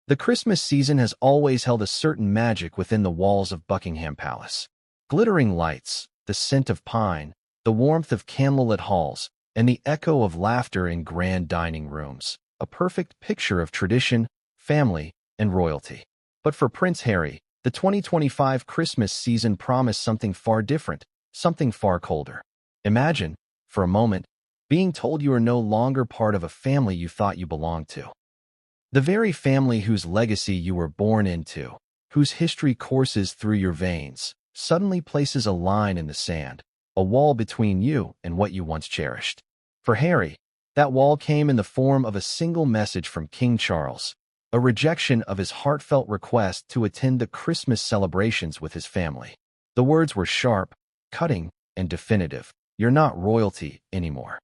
The Christmas season has always held a certain magic within the walls of Buckingham Palace. Glittering lights, the scent of pine, the warmth of candlelit halls, and the echo of laughter in grand dining rooms, a perfect picture of tradition, family, and royalty. But for Prince Harry, the 2025 Christmas season promised something far different, something far colder. Imagine, for a moment, being told you are no longer part of a family you thought you belonged to. The very family whose legacy you were born into, whose history courses through your veins, suddenly places a line in the sand, a wall between you and what you once cherished. For Harry, that wall came in the form of a single message from King Charles, a rejection of his heartfelt request to attend the Christmas celebrations with his family. The words were sharp, cutting, and definitive. You're not royalty anymore.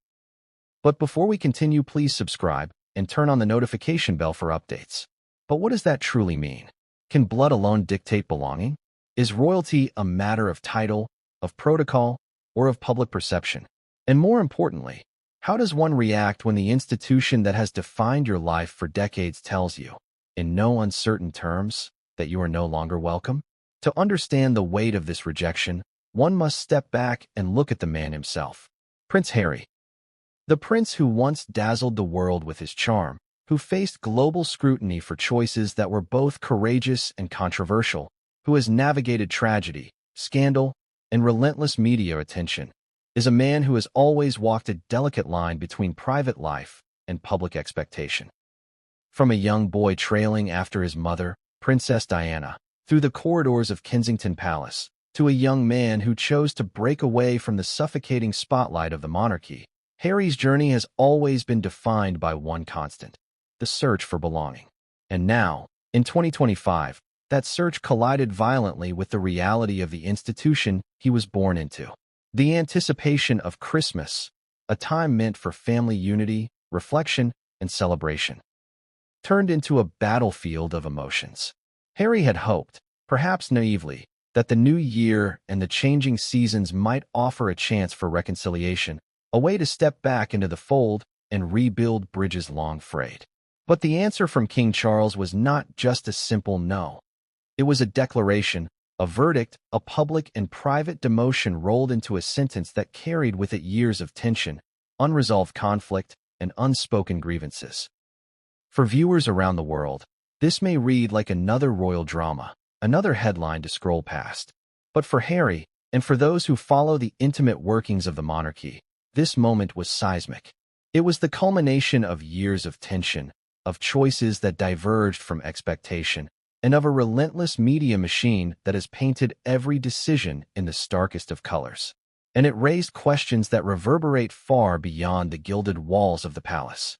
But before we continue, please subscribe and turn on the notification bell for updates. But what does that truly mean? Can blood alone dictate belonging? Is royalty a matter of title, of protocol, or of public perception? And more importantly, how does one react when the institution that has defined your life for decades tells you, in no uncertain terms, that you are no longer welcome? To understand the weight of this rejection, one must step back and look at the man himself. Prince Harry. The prince who once dazzled the world with his charm, who faced global scrutiny for choices that were both courageous and controversial, who has navigated tragedy, scandal, and relentless media attention, is a man who has always walked a delicate line between private life and public expectation. From a young boy trailing after his mother, Princess Diana, through the corridors of Kensington Palace, to a young man who chose to break away from the suffocating spotlight of the monarchy, Harry's journey has always been defined by one constant: the search for belonging. And now, in 2025, that search collided violently with the reality of the institution he was born into. The anticipation of Christmas, a time meant for family unity, reflection, and celebration, turned into a battlefield of emotions. Harry had hoped, perhaps naively, that the new year and the changing seasons might offer a chance for reconciliation, a way to step back into the fold and rebuild bridges long frayed. But the answer from King Charles was not just a simple no. It was a declaration, a verdict, a public and private demotion rolled into a sentence that carried with it years of tension, unresolved conflict, and unspoken grievances. For viewers around the world, this may read like another royal drama, another headline to scroll past. But for Harry, and for those who follow the intimate workings of the monarchy, this moment was seismic. It was the culmination of years of tension, of choices that diverged from expectation, and of a relentless media machine that has painted every decision in the starkest of colors. And it raised questions that reverberate far beyond the gilded walls of the palace.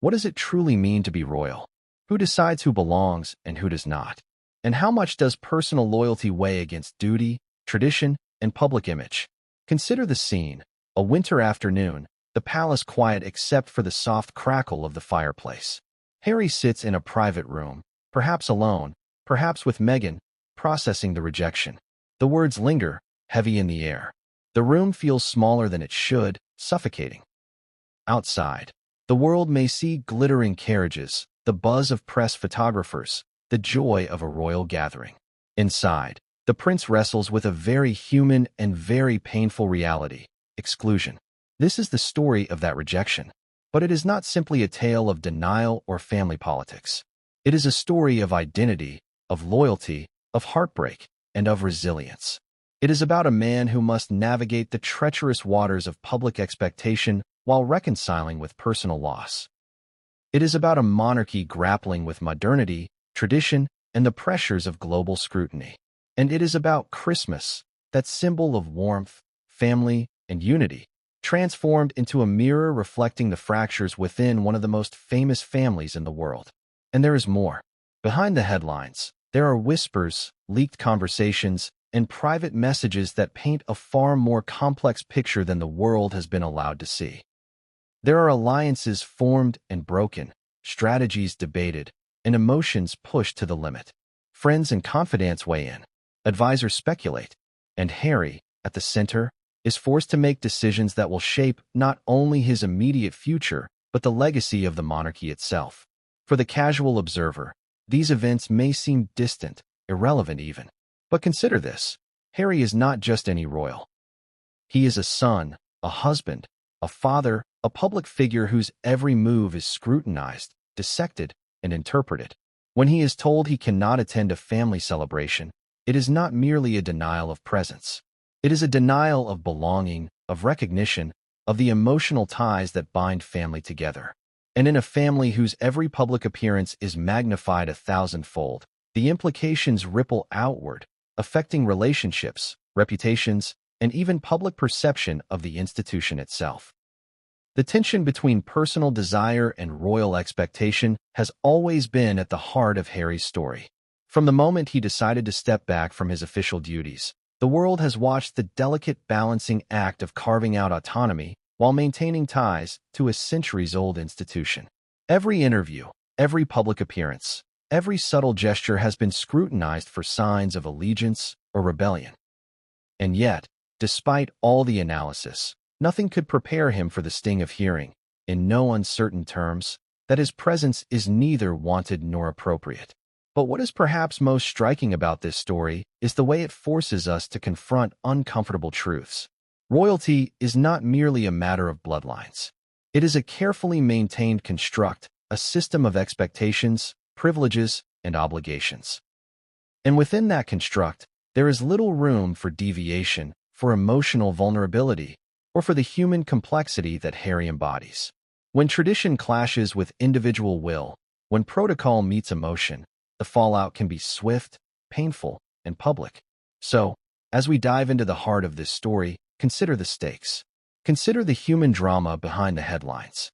What does it truly mean to be royal? Who decides who belongs and who does not? And how much does personal loyalty weigh against duty, tradition, and public image? Consider the scene. A winter afternoon, the palace quiet except for the soft crackle of the fireplace. Harry sits in a private room, perhaps alone, perhaps with Meghan, processing the rejection. The words linger, heavy in the air. The room feels smaller than it should, suffocating. Outside, the world may see glittering carriages, the buzz of press photographers, the joy of a royal gathering. Inside, the prince wrestles with a very human and very painful reality: exclusion. This is the story of that rejection. But it is not simply a tale of denial or family politics. It is a story of identity, of loyalty, of heartbreak, and of resilience. It is about a man who must navigate the treacherous waters of public expectation while reconciling with personal loss. It is about a monarchy grappling with modernity, tradition, and the pressures of global scrutiny. And it is about Christmas, that symbol of warmth, family, and unity, transformed into a mirror reflecting the fractures within one of the most famous families in the world. And there is more. Behind the headlines, there are whispers, leaked conversations, and private messages that paint a far more complex picture than the world has been allowed to see. There are alliances formed and broken, strategies debated, and emotions pushed to the limit. Friends and confidants weigh in. Advisors speculate. And Harry, at the center, is forced to make decisions that will shape not only his immediate future, but the legacy of the monarchy itself. For the casual observer, These events may seem distant, irrelevant even. But consider this. Harry is not just any royal. He is a son, a husband, a father, a public figure whose every move is scrutinized, dissected, and interpreted. When he is told he cannot attend a family celebration, it is not merely a denial of presence. It is a denial of belonging, of recognition, of the emotional ties that bind family together. And in a family whose every public appearance is magnified 1,000-fold, the implications ripple outward, affecting relationships, reputations, and even public perception of the institution itself. The tension between personal desire and royal expectation has always been at the heart of Harry's story. From the moment he decided to step back from his official duties, the world has watched the delicate balancing act of carving out autonomy while maintaining ties to a centuries-old institution. Every interview, every public appearance, every subtle gesture has been scrutinized for signs of allegiance or rebellion. And yet, despite all the analysis, nothing could prepare him for the sting of hearing, in no uncertain terms, that his presence is neither wanted nor appropriate. But what is perhaps most striking about this story is the way it forces us to confront uncomfortable truths. Royalty is not merely a matter of bloodlines. It is a carefully maintained construct, a system of expectations, privileges, and obligations. And within that construct, there is little room for deviation, for emotional vulnerability, or for the human complexity that Harry embodies. When tradition clashes with individual will, when protocol meets emotion, the fallout can be swift, painful, and public. So, as we dive into the heart of this story, consider the stakes. Consider the human drama behind the headlines.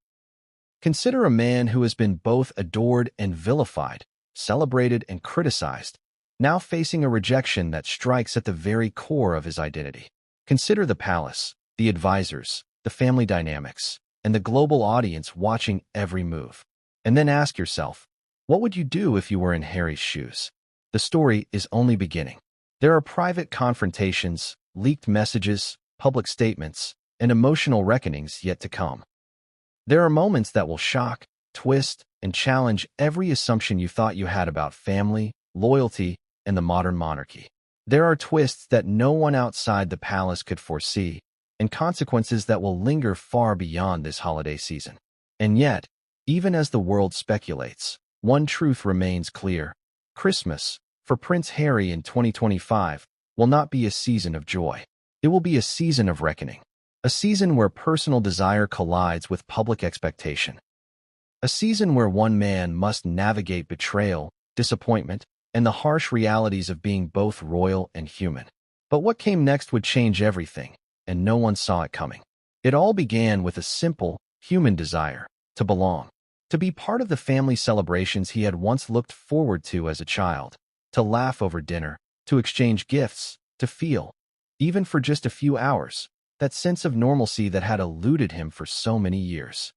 Consider a man who has been both adored and vilified, celebrated and criticized, now facing a rejection that strikes at the very core of his identity. Consider the palace, the advisors, the family dynamics, and the global audience watching every move. And then ask yourself, what would you do if you were in Harry's shoes? The story is only beginning. There are private confrontations, leaked messages, public statements, and emotional reckonings yet to come. There are moments that will shock, twist, and challenge every assumption you thought you had about family, loyalty, and the modern monarchy. There are twists that no one outside the palace could foresee, and consequences that will linger far beyond this holiday season. And yet, even as the world speculates, one truth remains clear. Christmas, for Prince Harry in 2025, will not be a season of joy. It will be a season of reckoning. A season where personal desire collides with public expectation. A season where one man must navigate betrayal, disappointment, and the harsh realities of being both royal and human. But what came next would change everything, and no one saw it coming. It all began with a simple, human desire to belong, to be part of the family celebrations he had once looked forward to as a child, to laugh over dinner, to exchange gifts, to feel, even for just a few hours, that sense of normalcy that had eluded him for so many years.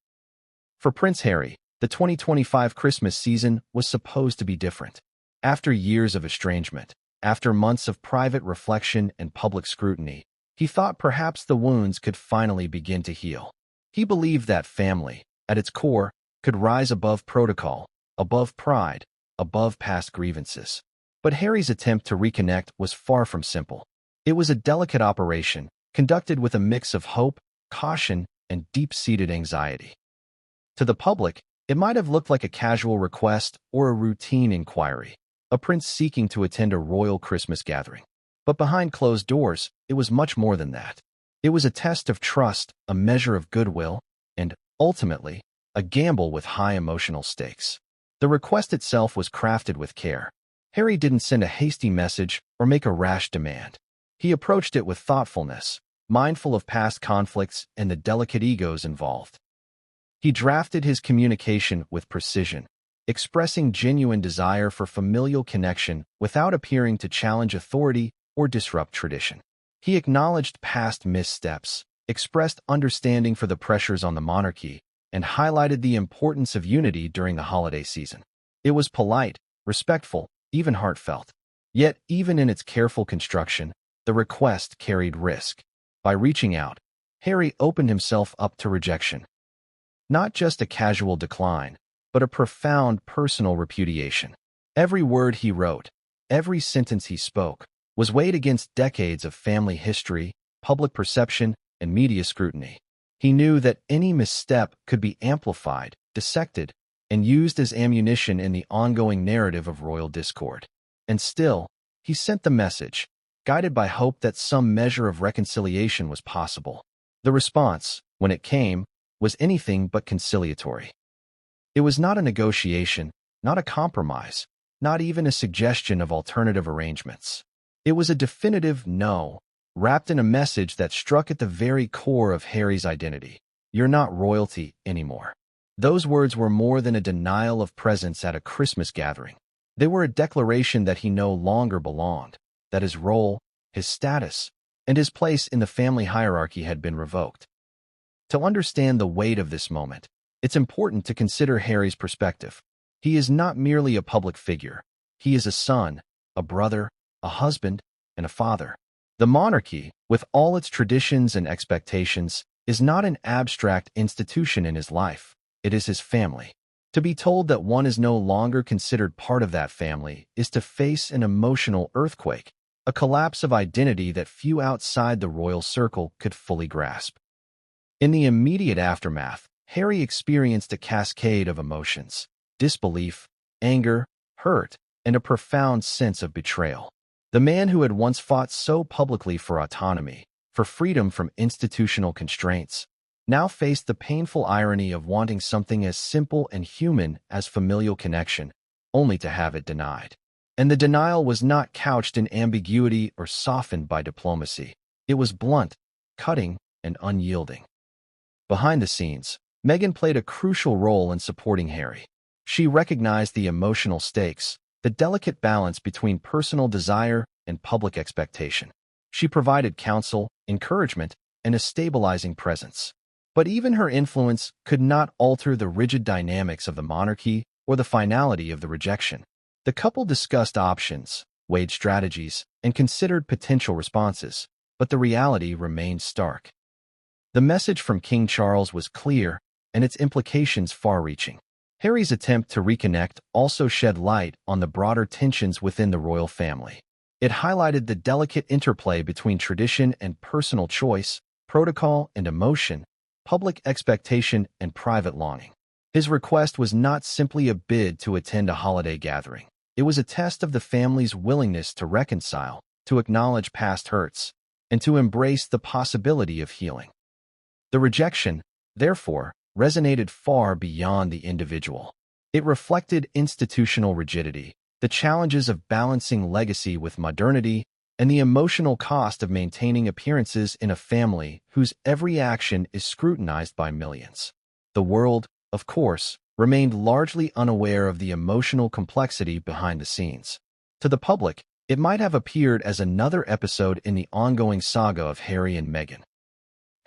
For Prince Harry, the 2025 Christmas season was supposed to be different. After years of estrangement, after months of private reflection and public scrutiny, he thought perhaps the wounds could finally begin to heal. He believed that family, at its core, could rise above protocol, above pride, above past grievances. But Harry's attempt to reconnect was far from simple. It was a delicate operation, conducted with a mix of hope, caution, and deep-seated anxiety. To the public, it might have looked like a casual request or a routine inquiry, a prince seeking to attend a royal Christmas gathering. But behind closed doors, it was much more than that. It was a test of trust, a measure of goodwill, and, ultimately, a gamble with high emotional stakes. The request itself was crafted with care. Harry didn't send a hasty message or make a rash demand. He approached it with thoughtfulness, mindful of past conflicts and the delicate egos involved. He drafted his communication with precision, expressing genuine desire for familial connection without appearing to challenge authority or disrupt tradition. He acknowledged past missteps, expressed understanding for the pressures on the monarchy, and highlighted the importance of unity during the holiday season. It was polite, respectful, even heartfelt. Yet, even in its careful construction, the request carried risk. By reaching out, Harry opened himself up to rejection. Not just a casual decline, but a profound personal repudiation. Every word he wrote, every sentence he spoke, was weighed against decades of family history, public perception, and media scrutiny. He knew that any misstep could be amplified, dissected, and used as ammunition in the ongoing narrative of royal discord. And still, he sent the message, guided by hope that some measure of reconciliation was possible. The response, when it came, was anything but conciliatory. It was not a negotiation, not a compromise, not even a suggestion of alternative arrangements. It was a definitive no, wrapped in a message that struck at the very core of Harry's identity. You're not royalty anymore. Those words were more than a denial of presence at a Christmas gathering. They were a declaration that he no longer belonged, that his role, his status, and his place in the family hierarchy had been revoked. To understand the weight of this moment, it's important to consider Harry's perspective. He is not merely a public figure. He is a son, a brother, a husband, and a father. The monarchy, with all its traditions and expectations, is not an abstract institution in his life. It is his family. To be told that one is no longer considered part of that family is to face an emotional earthquake, a collapse of identity that few outside the royal circle could fully grasp. In the immediate aftermath, Harry experienced a cascade of emotions: disbelief, anger, hurt, and a profound sense of betrayal. The man who had once fought so publicly for autonomy, for freedom from institutional constraints, now faced the painful irony of wanting something as simple and human as familial connection, only to have it denied. And the denial was not couched in ambiguity or softened by diplomacy. It was blunt, cutting, and unyielding. Behind the scenes, Meghan played a crucial role in supporting Harry. She recognized the emotional stakes, the delicate balance between personal desire and public expectation. She provided counsel, encouragement, and a stabilizing presence. But even her influence could not alter the rigid dynamics of the monarchy or the finality of the rejection. The couple discussed options, weighed strategies, and considered potential responses, but the reality remained stark. The message from King Charles was clear, and its implications far-reaching. Harry's attempt to reconnect also shed light on the broader tensions within the royal family. It highlighted the delicate interplay between tradition and personal choice, protocol and emotion, public expectation and private longing. His request was not simply a bid to attend a holiday gathering. It was a test of the family's willingness to reconcile, to acknowledge past hurts, and to embrace the possibility of healing. The rejection, therefore, resonated far beyond the individual. It reflected institutional rigidity, the challenges of balancing legacy with modernity, and the emotional cost of maintaining appearances in a family whose every action is scrutinized by millions. The world, of course, remained largely unaware of the emotional complexity behind the scenes. To the public, it might have appeared as another episode in the ongoing saga of Harry and Meghan.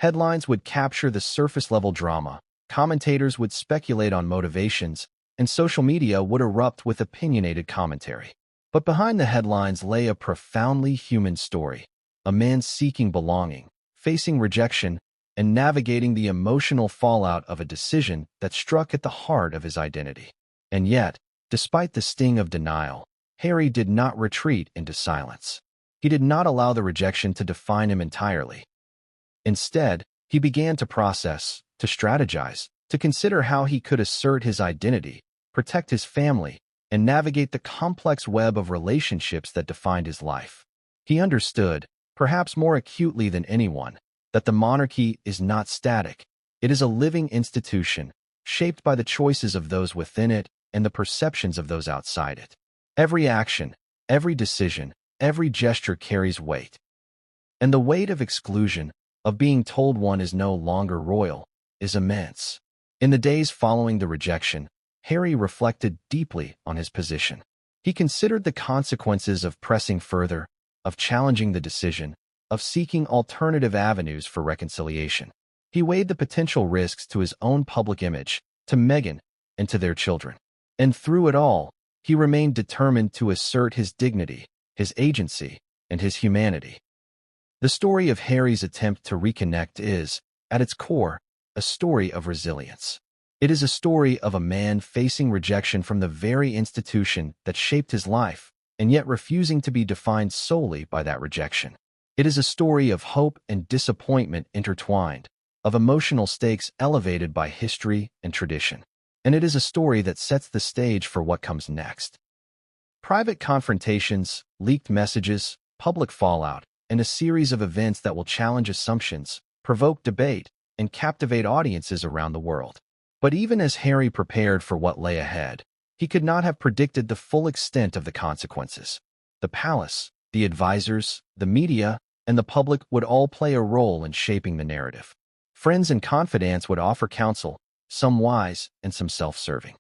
Headlines would capture the surface-level drama, commentators would speculate on motivations, and social media would erupt with opinionated commentary. But behind the headlines lay a profoundly human story, a man seeking belonging, facing rejection, and navigating the emotional fallout of a decision that struck at the heart of his identity. And yet, despite the sting of denial, Harry did not retreat into silence. He did not allow the rejection to define him entirely. Instead, he began to process, to strategize, to consider how he could assert his identity, protect his family, and navigate the complex web of relationships that defined his life. He understood, perhaps more acutely than anyone, that the monarchy is not static. It is a living institution, shaped by the choices of those within it and the perceptions of those outside it. Every action, every decision, every gesture carries weight. And the weight of exclusion, of being told one is no longer royal, is immense. In the days following the rejection, Harry reflected deeply on his position. He considered the consequences of pressing further, of challenging the decision, of seeking alternative avenues for reconciliation. He weighed the potential risks to his own public image, to Meghan, and to their children. And through it all, he remained determined to assert his dignity, his agency, and his humanity. The story of Harry's attempt to reconnect is, at its core, a story of resilience. It is a story of a man facing rejection from the very institution that shaped his life, and yet refusing to be defined solely by that rejection. It is a story of hope and disappointment intertwined, of emotional stakes elevated by history and tradition. And it is a story that sets the stage for what comes next. Private confrontations, leaked messages, public fallout, and a series of events that will challenge assumptions, provoke debate, and captivate audiences around the world. But even as Harry prepared for what lay ahead, he could not have predicted the full extent of the consequences. The palace, the advisors, the media, and the public would all play a role in shaping the narrative. Friends and confidants would offer counsel, some wise and some self-serving.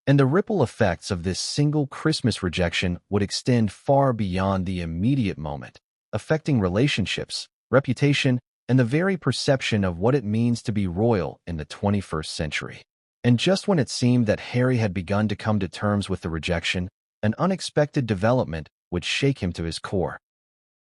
And the ripple effects of this single Christmas rejection would extend far beyond the immediate moment, affecting relationships, reputation, and the very perception of what it means to be royal in the 21st century. And just when it seemed that Harry had begun to come to terms with the rejection, an unexpected development would shake him to his core.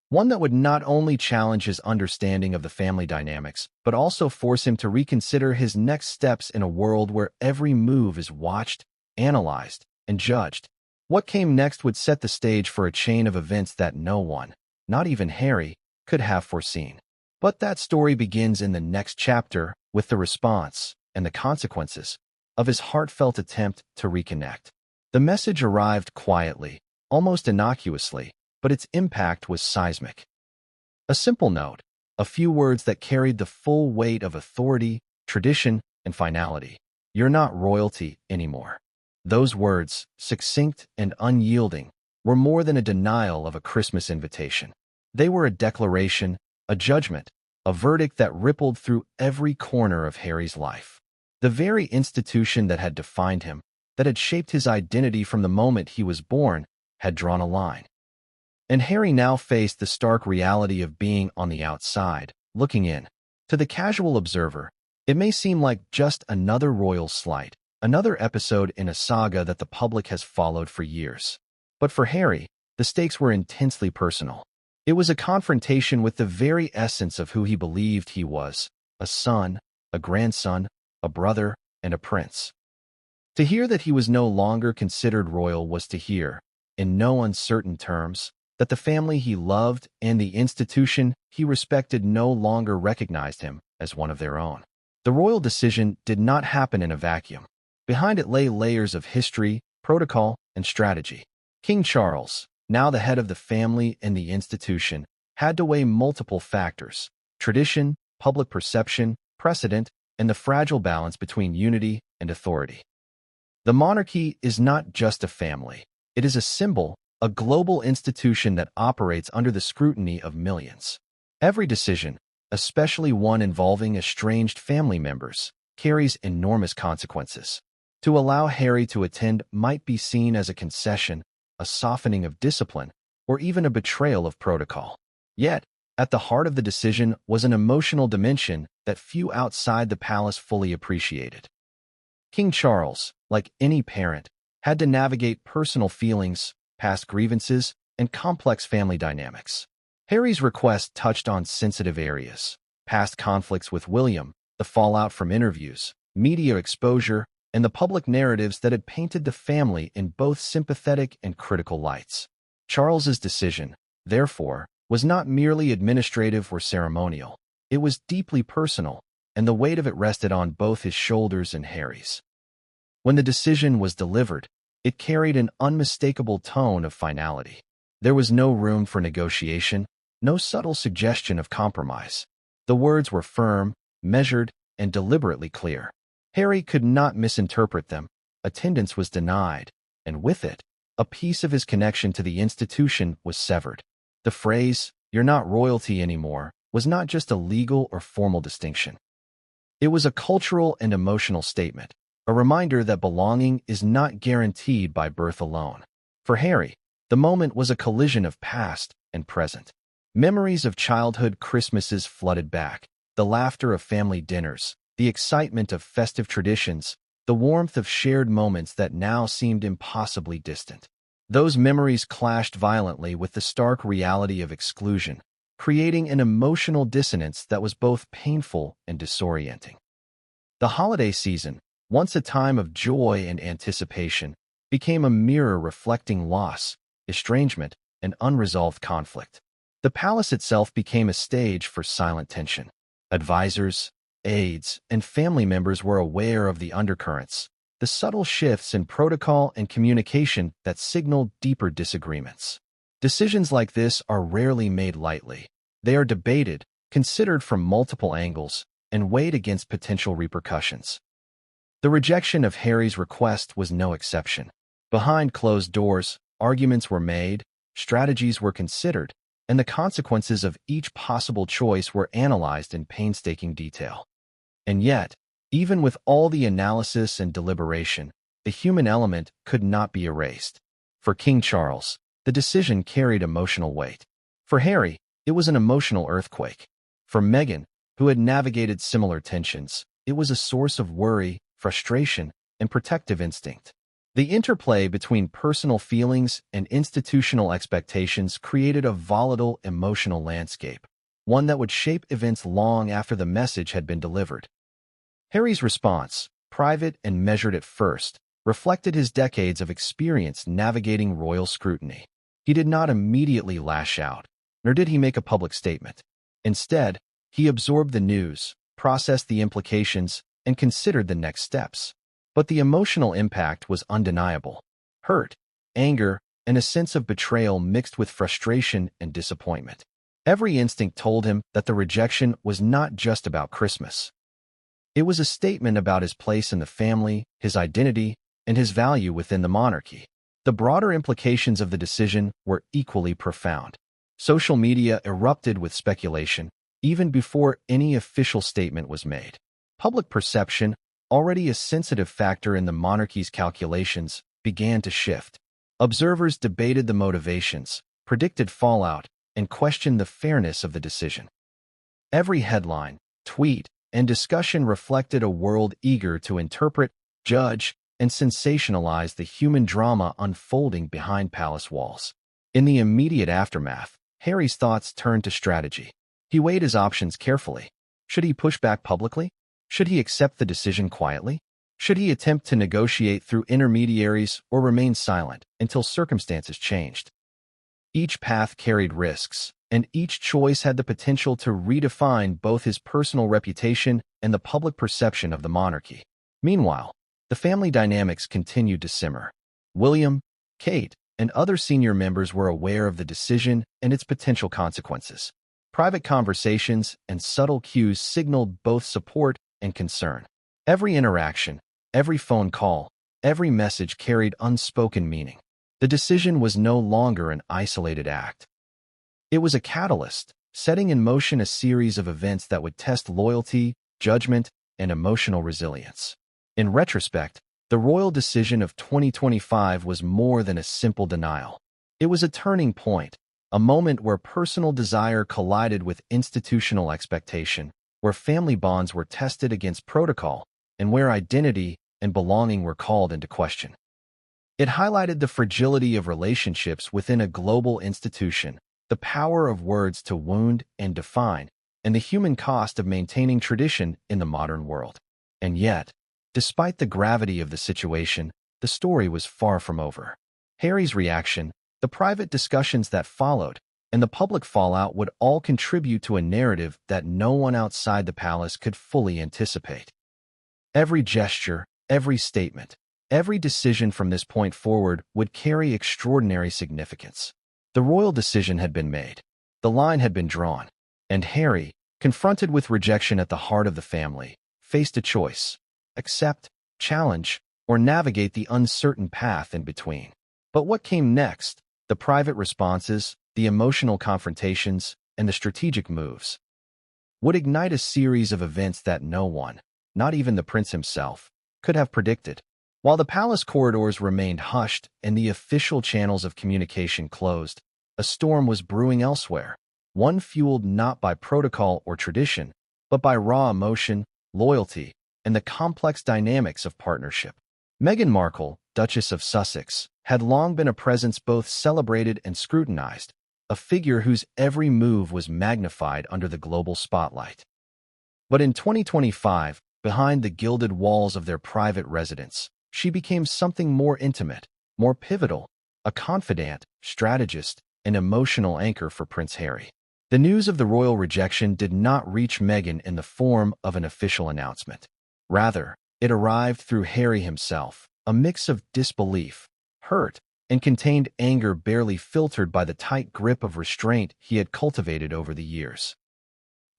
One that would not only challenge his understanding of the family dynamics, but also force him to reconsider his next steps in a world where every move is watched, analyzed, and judged. What came next would set the stage for a chain of events that no one, not even Harry, could have foreseen. But that story begins in the next chapter with the response and the consequences of his heartfelt attempt to reconnect. The message arrived quietly, almost innocuously, but its impact was seismic. A simple note, a few words that carried the full weight of authority, tradition, and finality. You're not royalty anymore. Those words, succinct and unyielding, were more than a denial of a Christmas invitation. They were a declaration, a judgment, a verdict that rippled through every corner of Harry's life. The very institution that had defined him, that had shaped his identity from the moment he was born, had drawn a line. And Harry now faced the stark reality of being on the outside, looking in. To the casual observer, it may seem like just another royal slight, another episode in a saga that the public has followed for years. But for Harry, the stakes were intensely personal. It was a confrontation with the very essence of who he believed he was, a son, a grandson, a brother, and a prince. To hear that he was no longer considered royal was to hear, in no uncertain terms, that the family he loved and the institution he respected no longer recognized him as one of their own. The royal decision did not happen in a vacuum. Behind it lay layers of history, protocol, and strategy. King Charles, now the head of the family and the institution, had to weigh multiple factors: tradition, public perception, precedent, and the fragile balance between unity and authority. The monarchy is not just a family. It is a symbol, a global institution that operates under the scrutiny of millions. Every decision, especially one involving estranged family members, carries enormous consequences. To allow Harry to attend might be seen as a concession, a softening of discipline, or even a betrayal of protocol. Yet, at the heart of the decision was an emotional dimension that few outside the palace fully appreciated. King Charles, like any parent, had to navigate personal feelings, past grievances, and complex family dynamics. Harry's request touched on sensitive areas: past conflicts with William, the fallout from interviews, media exposure, and the public narratives that had painted the family in both sympathetic and critical lights. Charles's decision, therefore, was not merely administrative or ceremonial. It was deeply personal, and the weight of it rested on both his shoulders and Harry's. When the decision was delivered, it carried an unmistakable tone of finality. There was no room for negotiation, no subtle suggestion of compromise. The words were firm, measured, and deliberately clear. Harry could not misinterpret them. Attendance was denied, and with it, a piece of his connection to the institution was severed. The phrase, "You're not royalty anymore," was not just a legal or formal distinction. It was a cultural and emotional statement, a reminder that belonging is not guaranteed by birth alone. For Harry, the moment was a collision of past and present. Memories of childhood Christmases flooded back, the laughter of family dinners, the excitement of festive traditions, the warmth of shared moments that now seemed impossibly distant. Those memories clashed violently with the stark reality of exclusion, creating an emotional dissonance that was both painful and disorienting. The holiday season, once a time of joy and anticipation, became a mirror reflecting loss, estrangement, and unresolved conflict. The palace itself became a stage for silent tension. Advisors, aides, and family members were aware of the undercurrents, the subtle shifts in protocol and communication that signaled deeper disagreements. Decisions like this are rarely made lightly. They are debated, considered from multiple angles, and weighed against potential repercussions. The rejection of Harry's request was no exception. Behind closed doors, arguments were made, strategies were considered, and the consequences of each possible choice were analyzed in painstaking detail. And yet, even with all the analysis and deliberation, the human element could not be erased. For King Charles, the decision carried emotional weight. For Harry, it was an emotional earthquake. For Meghan, who had navigated similar tensions, it was a source of worry, frustration, and protective instinct. The interplay between personal feelings and institutional expectations created a volatile emotional landscape, one that would shape events long after the message had been delivered. Harry's response, private and measured at first, reflected his decades of experience navigating royal scrutiny. He did not immediately lash out, nor did he make a public statement. Instead, he absorbed the news, processed the implications, and considered the next steps. But the emotional impact was undeniable. Hurt, anger, and a sense of betrayal mixed with frustration and disappointment. Every instinct told him that the rejection was not just about Christmas. It was a statement about his place in the family, his identity, and his value within the monarchy. The broader implications of the decision were equally profound. Social media erupted with speculation, even before any official statement was made. Public perception, already a sensitive factor in the monarchy's calculations, began to shift. Observers debated the motivations, predicted fallout, and questioned the fairness of the decision. Every headline, tweet, and discussion reflected a world eager to interpret, judge, and sensationalize the human drama unfolding behind palace walls. In the immediate aftermath, Harry's thoughts turned to strategy. He weighed his options carefully. Should he push back publicly? Should he accept the decision quietly? Should he attempt to negotiate through intermediaries or remain silent until circumstances changed? Each path carried risks, and each choice had the potential to redefine both his personal reputation and the public perception of the monarchy. Meanwhile, the family dynamics continued to simmer. William, Kate, and other senior members were aware of the decision and its potential consequences. Private conversations and subtle cues signaled both support and concern. Every interaction, every phone call, every message carried unspoken meaning. The decision was no longer an isolated act. It was a catalyst, setting in motion a series of events that would test loyalty, judgment, and emotional resilience. In retrospect, the royal decision of 2025 was more than a simple denial. It was a turning point, a moment where personal desire collided with institutional expectation, where family bonds were tested against protocol, and where identity and belonging were called into question. It highlighted the fragility of relationships within a global institution, the power of words to wound and define, and the human cost of maintaining tradition in the modern world. And yet, despite the gravity of the situation, the story was far from over. Harry's reaction, the private discussions that followed, and the public fallout would all contribute to a narrative that no one outside the palace could fully anticipate. Every gesture, every statement, every decision from this point forward would carry extraordinary significance. The royal decision had been made. The line had been drawn. And Harry, confronted with rejection at the heart of the family, faced a choice: accept, challenge, or navigate the uncertain path in between. But what came next? The private responses, the emotional confrontations, and the strategic moves would ignite a series of events that no one, not even the prince himself, could have predicted. While the palace corridors remained hushed and the official channels of communication closed, a storm was brewing elsewhere, one fueled not by protocol or tradition, but by raw emotion, loyalty, and the complex dynamics of partnership. Meghan Markle, Duchess of Sussex, had long been a presence both celebrated and scrutinized, a figure whose every move was magnified under the global spotlight. But in 2025, Behind the gilded walls of their private residence, she became something more intimate, more pivotal, a confidant, strategist, and emotional anchor for Prince Harry. The news of the royal rejection did not reach Meghan in the form of an official announcement. Rather, it arrived through Harry himself, a mix of disbelief, hurt, and contained anger barely filtered by the tight grip of restraint he had cultivated over the years.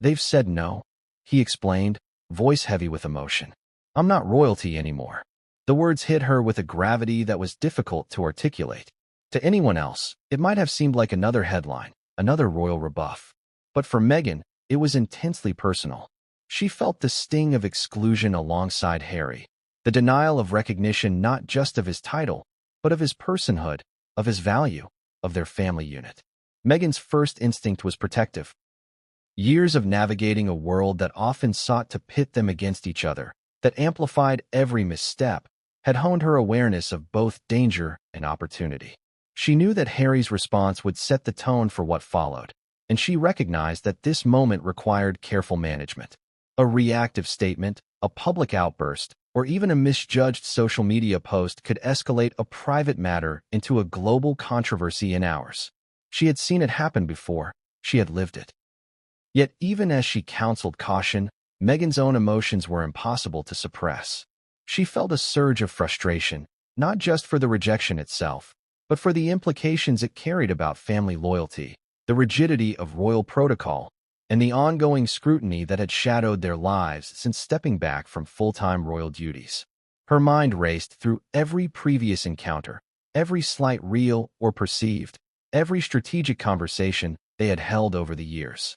"They've said no," he explained, voice heavy with emotion. "I'm not royalty anymore." The words hit her with a gravity that was difficult to articulate. To anyone else, it might have seemed like another headline, another royal rebuff. But for Meghan, it was intensely personal. She felt the sting of exclusion alongside Harry, the denial of recognition not just of his title, but of his personhood, of his value, of their family unit. Meghan's first instinct was protective. Years of navigating a world that often sought to pit them against each other, that amplified every misstep, had honed her awareness of both danger and opportunity. She knew that Harry's response would set the tone for what followed, and she recognized that this moment required careful management. A reactive statement, a public outburst, or even a misjudged social media post could escalate a private matter into a global controversy in hours. She had seen it happen before. She had lived it. Yet even as she counseled caution, Meghan's own emotions were impossible to suppress. She felt a surge of frustration, not just for the rejection itself, but for the implications it carried about family loyalty, the rigidity of royal protocol, and the ongoing scrutiny that had shadowed their lives since stepping back from full-time royal duties. Her mind raced through every previous encounter, every slight real or perceived, every strategic conversation they had held over the years.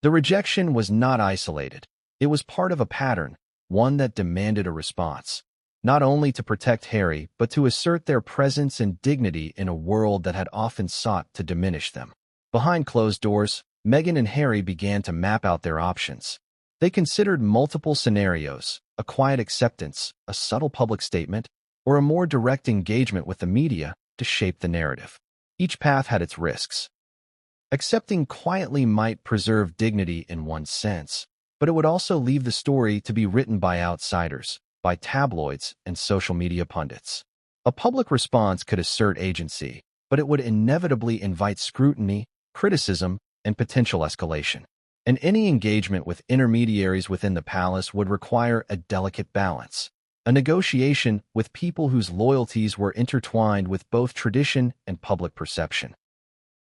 The rejection was not isolated. It was part of a pattern, one that demanded a response, not only to protect Harry, but to assert their presence and dignity in a world that had often sought to diminish them. Behind closed doors, Meghan and Harry began to map out their options. They considered multiple scenarios: a quiet acceptance, a subtle public statement, or a more direct engagement with the media to shape the narrative. Each path had its risks. Accepting quietly might preserve dignity in one sense, but it would also leave the story to be written by outsiders, by tabloids and social media pundits. A public response could assert agency, but it would inevitably invite scrutiny, criticism, and potential escalation. And any engagement with intermediaries within the palace would require a delicate balance, a negotiation with people whose loyalties were intertwined with both tradition and public perception.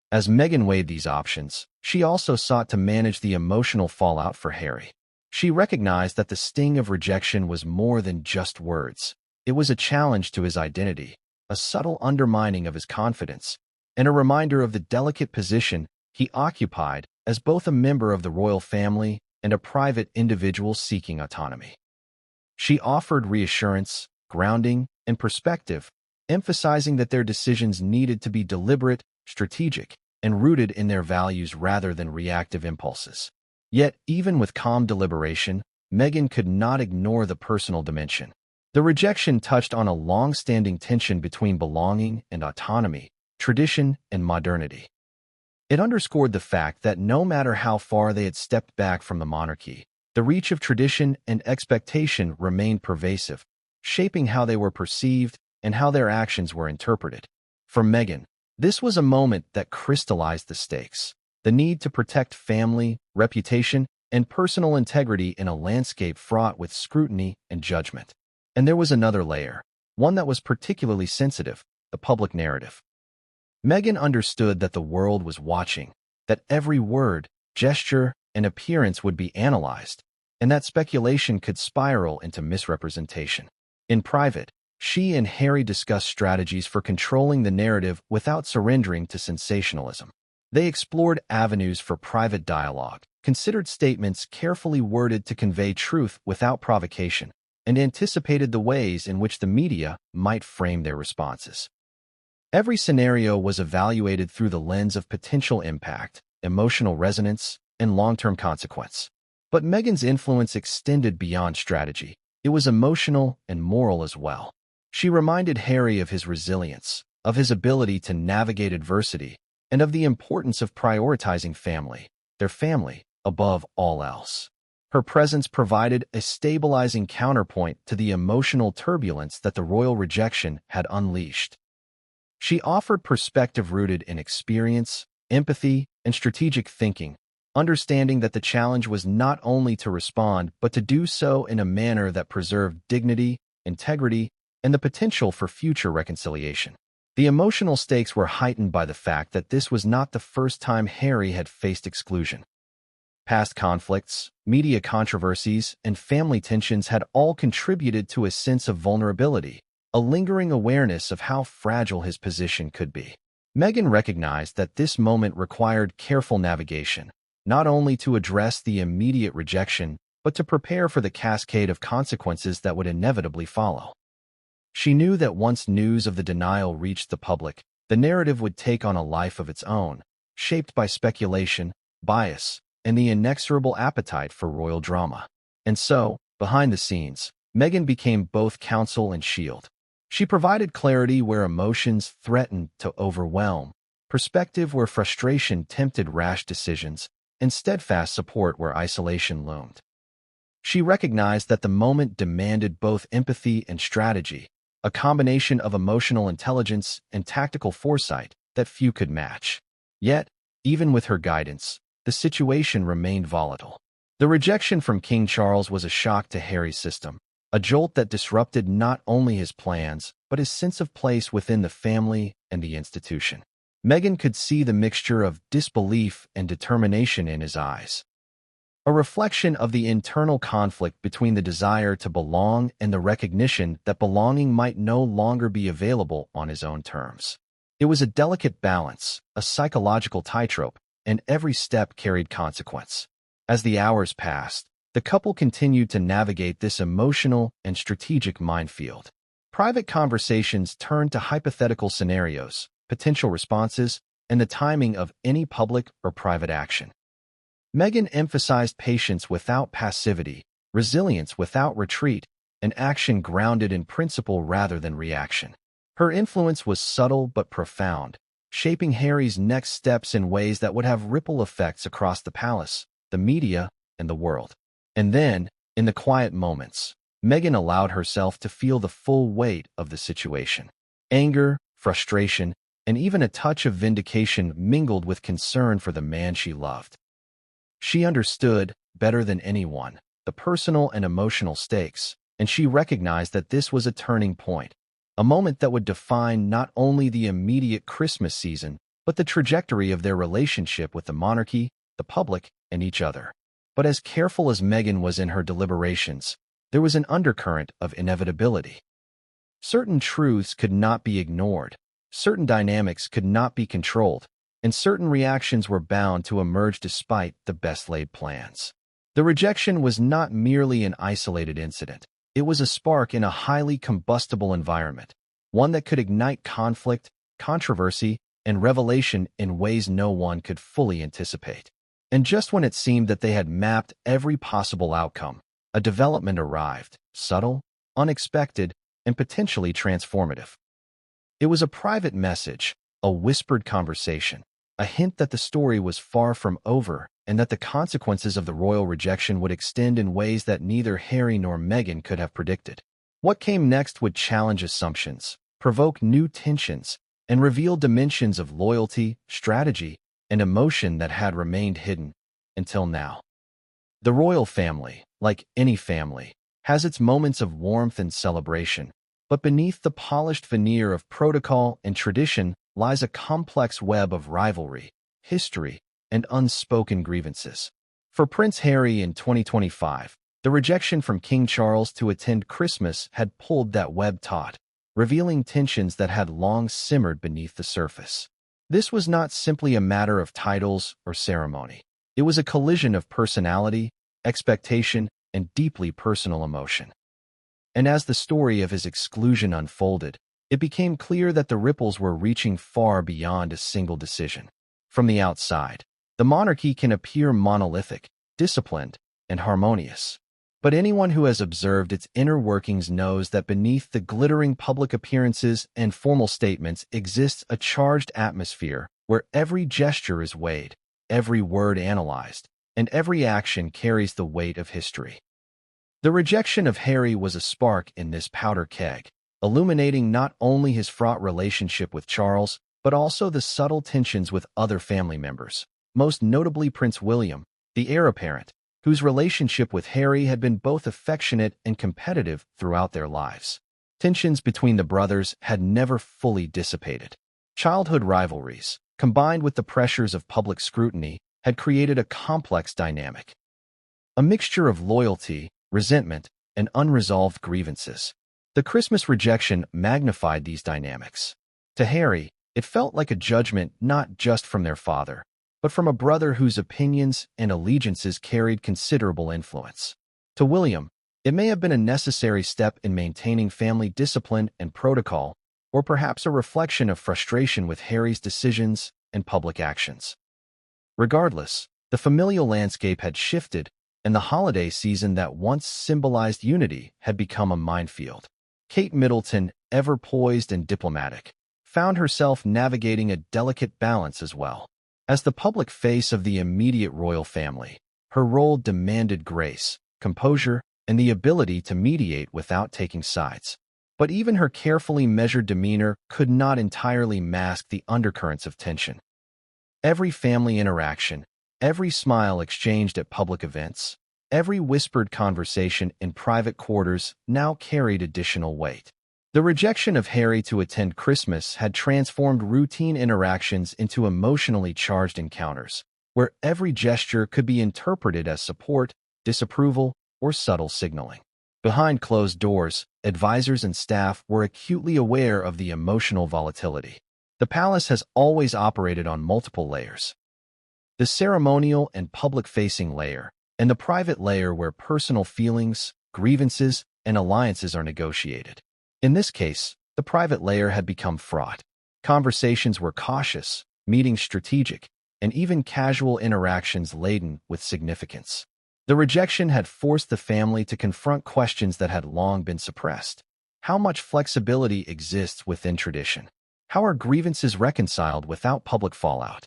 As Meghan weighed these options, she also sought to manage the emotional fallout for Harry. She recognized that the sting of rejection was more than just words. It was a challenge to his identity, a subtle undermining of his confidence, and a reminder of the delicate position he occupied as both a member of the royal family and a private individual seeking autonomy. She offered reassurance, grounding, and perspective, emphasizing that their decisions needed to be deliberate, strategic, and rooted in their values rather than reactive impulses. Yet, even with calm deliberation, Meghan could not ignore the personal dimension. The rejection touched on a long-standing tension between belonging and autonomy, tradition and modernity. It underscored the fact that no matter how far they had stepped back from the monarchy, the reach of tradition and expectation remained pervasive, shaping how they were perceived and how their actions were interpreted. For Meghan, this was a moment that crystallized the stakes, the need to protect family, reputation, and personal integrity in a landscape fraught with scrutiny and judgment. And there was another layer, one that was particularly sensitive: the public narrative. Meghan understood that the world was watching, that every word, gesture, and appearance would be analyzed, and that speculation could spiral into misrepresentation. In private, she and Harry discussed strategies for controlling the narrative without surrendering to sensationalism. They explored avenues for private dialogue, considered statements carefully worded to convey truth without provocation, and anticipated the ways in which the media might frame their responses. Every scenario was evaluated through the lens of potential impact, emotional resonance, and long-term consequence. But Meghan's influence extended beyond strategy. It was emotional and moral as well. She reminded Harry of his resilience, of his ability to navigate adversity, and of the importance of prioritizing family, their family, above all else. Her presence provided a stabilizing counterpoint to the emotional turbulence that the royal rejection had unleashed. She offered perspective rooted in experience, empathy, and strategic thinking, understanding that the challenge was not only to respond, but to do so in a manner that preserved dignity, integrity, and the potential for future reconciliation. The emotional stakes were heightened by the fact that this was not the first time Harry had faced exclusion. Past conflicts, media controversies, and family tensions had all contributed to a sense of vulnerability, a lingering awareness of how fragile his position could be. Meghan recognized that this moment required careful navigation, not only to address the immediate rejection, but to prepare for the cascade of consequences that would inevitably follow. She knew that once news of the denial reached the public, the narrative would take on a life of its own, shaped by speculation, bias, and the inexorable appetite for royal drama. And so, behind the scenes, Meghan became both counsel and shield. She provided clarity where emotions threatened to overwhelm, perspective where frustration tempted rash decisions, and steadfast support where isolation loomed. She recognized that the moment demanded both empathy and strategy, a combination of emotional intelligence and tactical foresight that few could match. Yet, even with her guidance, the situation remained volatile. The rejection from King Charles was a shock to Harry's system, a jolt that disrupted not only his plans, but his sense of place within the family and the institution. Meghan could see the mixture of disbelief and determination in his eyes, a reflection of the internal conflict between the desire to belong and the recognition that belonging might no longer be available on his own terms. It was a delicate balance, a psychological tightrope, and every step carried consequence. As the hours passed, the couple continued to navigate this emotional and strategic minefield. Private conversations turned to hypothetical scenarios, potential responses, and the timing of any public or private action. Meghan emphasized patience without passivity, resilience without retreat, and action grounded in principle rather than reaction. Her influence was subtle but profound, shaping Harry's next steps in ways that would have ripple effects across the palace, the media, and the world. And then, in the quiet moments, Meghan allowed herself to feel the full weight of the situation. Anger, frustration, and even a touch of vindication mingled with concern for the man she loved. She understood, better than anyone, the personal and emotional stakes, and she recognized that this was a turning point, a moment that would define not only the immediate Christmas season, but the trajectory of their relationship with the monarchy, the public, and each other. But as careful as Meghan was in her deliberations, there was an undercurrent of inevitability. Certain truths could not be ignored, certain dynamics could not be controlled, and certain reactions were bound to emerge despite the best-laid plans. The rejection was not merely an isolated incident. It was a spark in a highly combustible environment, one that could ignite conflict, controversy, and revelation in ways no one could fully anticipate. And just when it seemed that they had mapped every possible outcome, a development arrived, subtle, unexpected, and potentially transformative. It was a private message, a whispered conversation, a hint that the story was far from over and that the consequences of the royal rejection would extend in ways that neither Harry nor Meghan could have predicted. What came next would challenge assumptions, provoke new tensions, and reveal dimensions of loyalty, strategy, and emotion that had remained hidden until now. The royal family, like any family, has its moments of warmth and celebration, but beneath the polished veneer of protocol and tradition lies a complex web of rivalry, history, and unspoken grievances. For Prince Harry in 2025, the rejection from King Charles to attend Christmas had pulled that web taut, revealing tensions that had long simmered beneath the surface. This was not simply a matter of titles or ceremony. It was a collision of personality, expectation, and deeply personal emotion. And as the story of his exclusion unfolded, it became clear that the ripples were reaching far beyond a single decision. From the outside, the monarchy can appear monolithic, disciplined, and harmonious. But anyone who has observed its inner workings knows that beneath the glittering public appearances and formal statements exists a charged atmosphere where every gesture is weighed, every word analyzed, and every action carries the weight of history. The rejection of Harry was a spark in this powder keg, illuminating not only his fraught relationship with Charles, but also the subtle tensions with other family members, most notably Prince William, the heir apparent, whose relationship with Harry had been both affectionate and competitive throughout their lives. Tensions between the brothers had never fully dissipated. Childhood rivalries, combined with the pressures of public scrutiny, had created a complex dynamic. A mixture of loyalty, resentment, and unresolved grievances. The Christmas rejection magnified these dynamics. To Harry, it felt like a judgment not just from their father, but from a brother whose opinions and allegiances carried considerable influence. To William, it may have been a necessary step in maintaining family discipline and protocol, or perhaps a reflection of frustration with Harry's decisions and public actions. Regardless, the familial landscape had shifted, and the holiday season that once symbolized unity had become a minefield. Kate Middleton, ever poised and diplomatic, found herself navigating a delicate balance as well. As the public face of the immediate royal family, her role demanded grace, composure, and the ability to mediate without taking sides. But even her carefully measured demeanor could not entirely mask the undercurrents of tension. Every family interaction, every smile exchanged at public events, every whispered conversation in private quarters now carried additional weight. The rejection of Harry to attend Christmas had transformed routine interactions into emotionally charged encounters, where every gesture could be interpreted as support, disapproval, or subtle signaling. Behind closed doors, advisors and staff were acutely aware of the emotional volatility. The palace has always operated on multiple layers. The ceremonial and public-facing layer, and the private layer where personal feelings, grievances, and alliances are negotiated. In this case, the private layer had become fraught. Conversations were cautious, meetings strategic, and even casual interactions laden with significance. The rejection had forced the family to confront questions that had long been suppressed. How much flexibility exists within tradition? How are grievances reconciled without public fallout?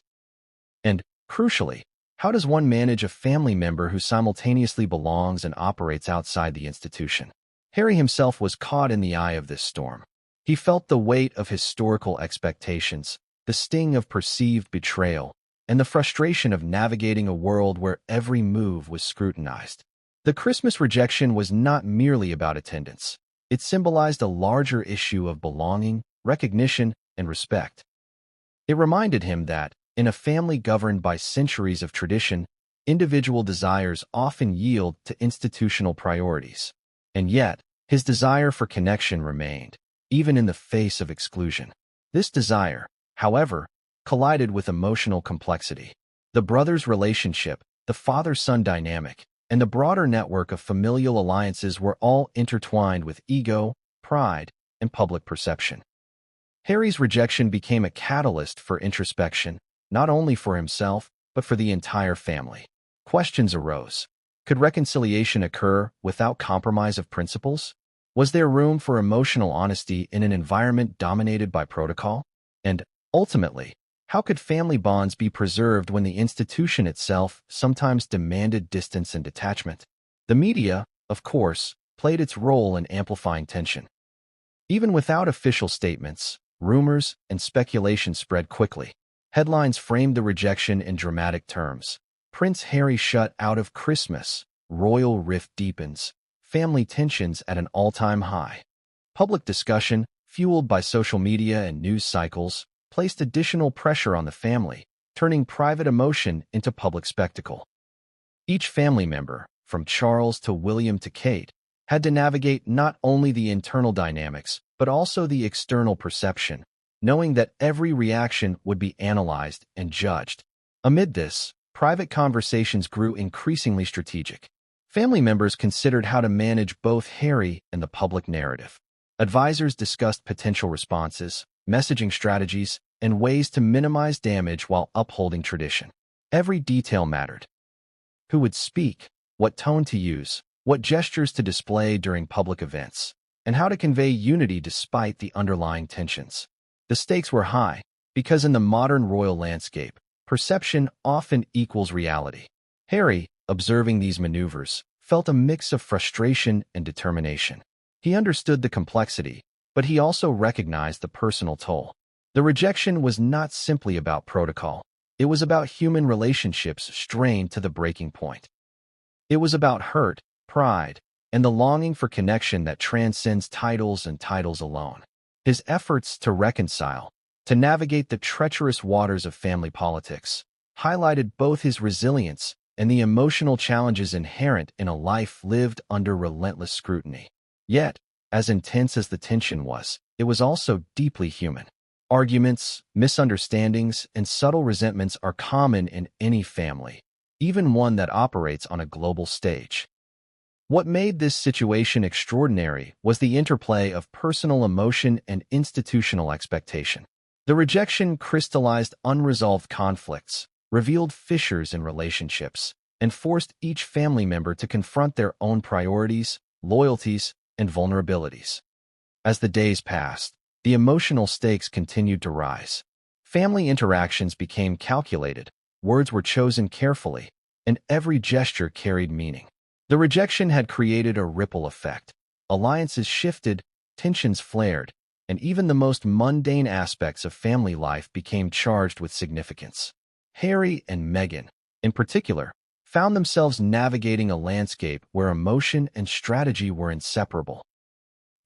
And, crucially, how does one manage a family member who simultaneously belongs and operates outside the institution? Harry himself was caught in the eye of this storm. He felt the weight of historical expectations, the sting of perceived betrayal, and the frustration of navigating a world where every move was scrutinized. The Christmas rejection was not merely about attendance. It symbolized a larger issue of belonging, recognition, and respect. It reminded him that, in a family governed by centuries of tradition, individual desires often yield to institutional priorities. And yet, his desire for connection remained, even in the face of exclusion. This desire, however, collided with emotional complexity. The brothers' relationship, the father-son dynamic, and the broader network of familial alliances were all intertwined with ego, pride, and public perception. Harry's rejection became a catalyst for introspection, not only for himself, but for the entire family. Questions arose. Could reconciliation occur without compromise of principles? Was there room for emotional honesty in an environment dominated by protocol? And, ultimately, how could family bonds be preserved when the institution itself sometimes demanded distance and detachment? The media, of course, played its role in amplifying tension. Even without official statements, rumors and speculation spread quickly. Headlines framed the rejection in dramatic terms. Prince Harry shut out of Christmas, royal rift deepens, family tensions at an all-time high. Public discussion, fueled by social media and news cycles, placed additional pressure on the family, turning private emotion into public spectacle. Each family member, from Charles to William to Kate, had to navigate not only the internal dynamics, but also the external perception, knowing that every reaction would be analyzed and judged. Amid this, private conversations grew increasingly strategic. Family members considered how to manage both Harry and the public narrative. Advisors discussed potential responses, messaging strategies, and ways to minimize damage while upholding tradition. Every detail mattered. Who would speak, what tone to use, what gestures to display during public events, and how to convey unity despite the underlying tensions. The stakes were high, because in the modern royal landscape, perception often equals reality. Harry, observing these maneuvers, felt a mix of frustration and determination. He understood the complexity, but he also recognized the personal toll. The rejection was not simply about protocol. It was about human relationships strained to the breaking point. It was about hurt, pride, and the longing for connection that transcends titles and titles alone. His efforts to reconcile, to navigate the treacherous waters of family politics, highlighted both his resilience and the emotional challenges inherent in a life lived under relentless scrutiny. Yet, as intense as the tension was, it was also deeply human. Arguments, misunderstandings, and subtle resentments are common in any family, even one that operates on a global stage. What made this situation extraordinary was the interplay of personal emotion and institutional expectation. The rejection crystallized unresolved conflicts, revealed fissures in relationships, and forced each family member to confront their own priorities, loyalties, and vulnerabilities. As the days passed, the emotional stakes continued to rise. Family interactions became calculated, words were chosen carefully, and every gesture carried meaning. The rejection had created a ripple effect. Alliances shifted, tensions flared, and even the most mundane aspects of family life became charged with significance. Harry and Meghan, in particular, found themselves navigating a landscape where emotion and strategy were inseparable.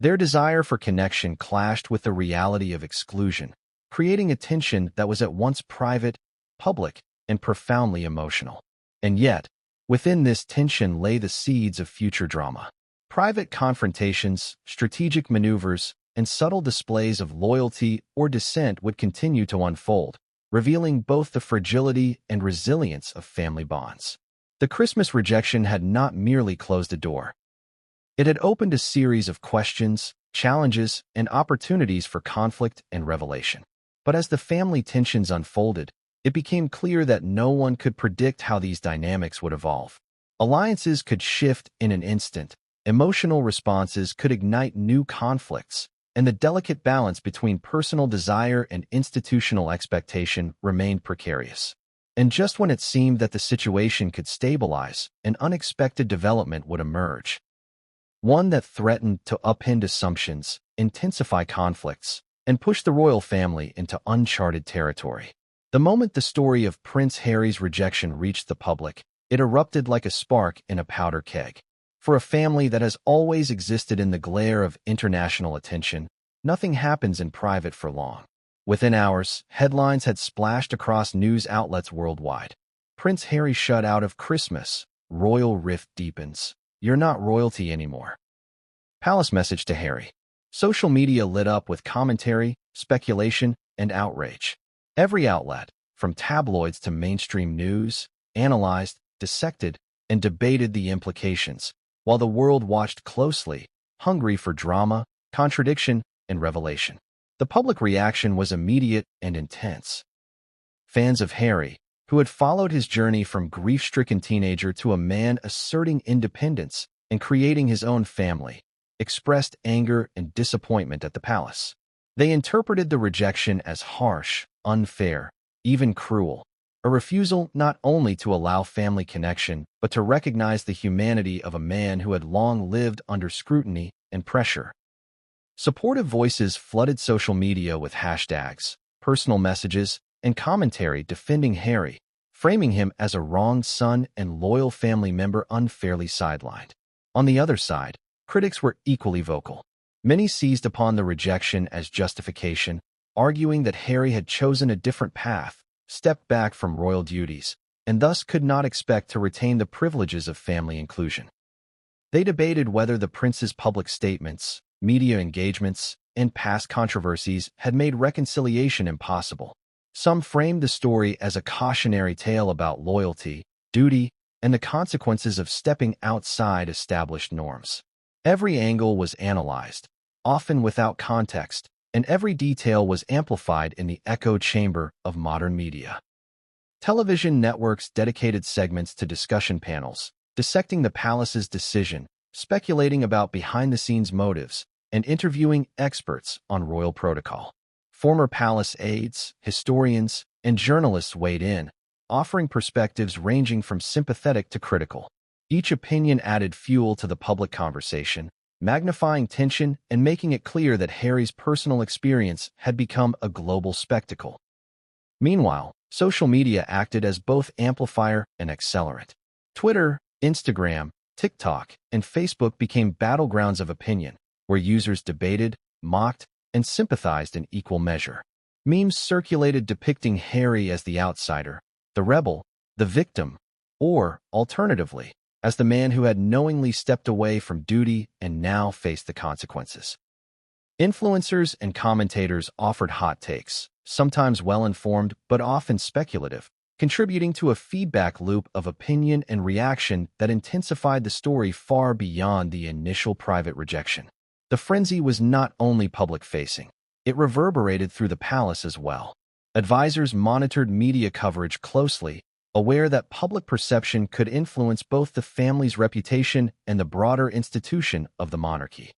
Their desire for connection clashed with the reality of exclusion, creating a tension that was at once private, public, and profoundly emotional. And yet, within this tension lay the seeds of future drama. Private confrontations, strategic maneuvers, and subtle displays of loyalty or dissent would continue to unfold, revealing both the fragility and resilience of family bonds. The Christmas rejection had not merely closed a door. It had opened a series of questions, challenges, and opportunities for conflict and revelation. But as the family tensions unfolded, it became clear that no one could predict how these dynamics would evolve. Alliances could shift in an instant, emotional responses could ignite new conflicts, and the delicate balance between personal desire and institutional expectation remained precarious. And just when it seemed that the situation could stabilize, an unexpected development would emerge. One that threatened to upend assumptions, intensify conflicts, and push the royal family into uncharted territory. The moment the story of Prince Harry's rejection reached the public, it erupted like a spark in a powder keg. For a family that has always existed in the glare of international attention, nothing happens in private for long. Within hours, headlines had splashed across news outlets worldwide. Prince Harry shut out of Christmas. Royal rift deepens. You're not royalty anymore. Palace message to Harry. Social media lit up with commentary, speculation, and outrage. Every outlet, from tabloids to mainstream news, analyzed, dissected, and debated the implications, while the world watched closely, hungry for drama, contradiction, and revelation. The public reaction was immediate and intense. Fans of Harry, who had followed his journey from grief-stricken teenager to a man asserting independence and creating his own family, expressed anger and disappointment at the palace. They interpreted the rejection as harsh, unfair, even cruel, a refusal not only to allow family connection, but to recognize the humanity of a man who had long lived under scrutiny and pressure. Supportive voices flooded social media with hashtags, personal messages, and commentary defending Harry, framing him as a wronged son and loyal family member unfairly sidelined. On the other side, critics were equally vocal. Many seized upon the rejection as justification, arguing that Harry had chosen a different path, stepped back from royal duties, and thus could not expect to retain the privileges of family inclusion. They debated whether the prince's public statements, media engagements, and past controversies had made reconciliation impossible. Some framed the story as a cautionary tale about loyalty, duty, and the consequences of stepping outside established norms. Every angle was analyzed, often without context, and every detail was amplified in the echo chamber of modern media. Television networks dedicated segments to discussion panels, dissecting the palace's decision, speculating about behind-the-scenes motives, and interviewing experts on royal protocol. Former palace aides, historians, and journalists weighed in, offering perspectives ranging from sympathetic to critical. Each opinion added fuel to the public conversation, magnifying tension and making it clear that Harry's personal experience had become a global spectacle. Meanwhile, social media acted as both amplifier and accelerant. Twitter, Instagram, TikTok, and Facebook became battlegrounds of opinion, where users debated, mocked, and sympathized in equal measure. Memes circulated depicting Harry as the outsider, the rebel, the victim, or, alternatively, as the man who had knowingly stepped away from duty and now faced the consequences. Influencers and commentators offered hot takes, sometimes well-informed but often speculative, contributing to a feedback loop of opinion and reaction that intensified the story far beyond the initial private rejection. The frenzy was not only public-facing, it reverberated through the palace as well. Advisors monitored media coverage closely, aware that public perception could influence both the family's reputation and the broader institution of the monarchy.